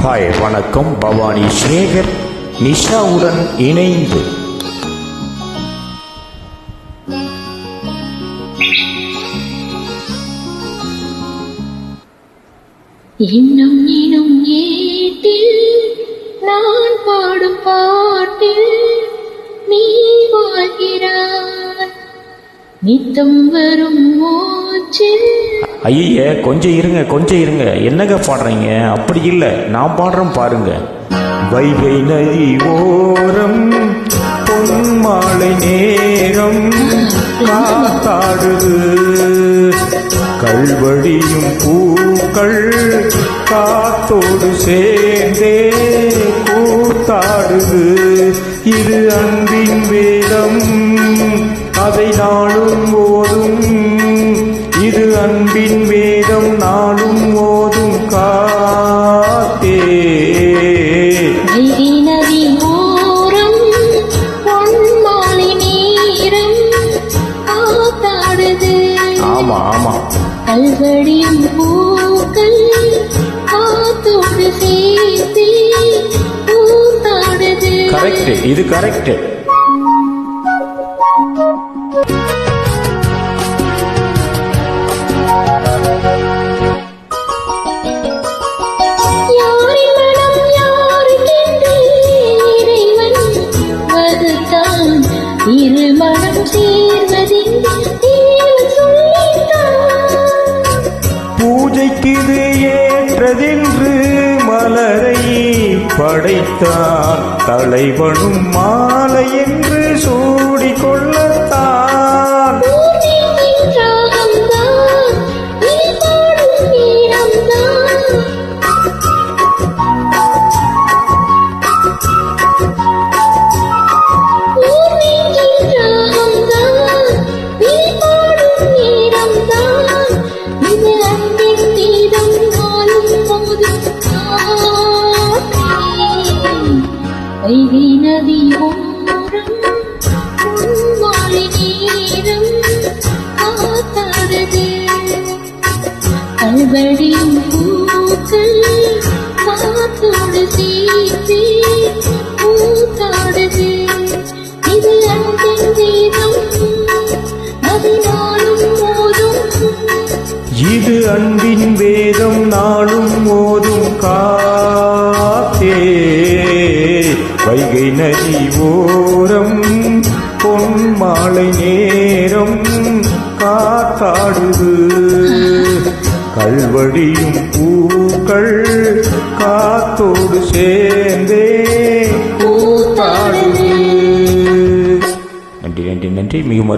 Hi வணக்கம். பவானி சேகர் நிஷாவுடன் இணைந்து இன்னும் இனும் ஏட்டில் நான் பாடும் பாட்டில் நீ வாழ்கிறாய், நித்தம் வரும் மூச்சில். ஐய கொஞ்சம் இருங்க. என்னங்க பாடுறீங்க? அப்படி இல்லை, நான் பாடுறேன் பாருங்க. வைகை நதி ஓரம் பொன்மாலை நேரம் காத்தாடுது, கல்வழியும் பூக்கள் காத்தோடு சேர்ந்தே கூத்தாடுது. இது அன்பின் வேதம், அதை நாளும் ஓதும். இது அன்பின் வேதம், நாளும் ஓதும் காத்தே. நதி ஓரம் பொன்மாலை நேரம் காத்தாடுது. ஆமா கல்வழியும் பூக்கள் காத்தோடு சேர்த்து கூத்தாடுது. கரெக்ட், இது கரெக்ட். இருமணம் சேர்வதென்று பூஜைக்கு இது ஏற்றதென்று மலரை படைத்தார், தலைவனும் மாலை என்று சூடிக்கொள்ளத்தான். வைகை நதி ஓரம் பொன்மாலை நேரம் காத்தாடுது, கல்வழியும் பூக்கள் காத்தோடு சேர்த்து கூத்தாடுது. இது அன்பின் வேதம், அது நாளும் ஓதும். இது அன்பின் வேதம், நாளும் ஓதும் காத்தே. வைகை நதி ஓரம் பொன்மாலை நேரம் காத்தாடுது, கல்வழியும் பூக்கள் காத்தோடு சேர்ந்தே கூத்தாடுது. நன்றி. மிகவும்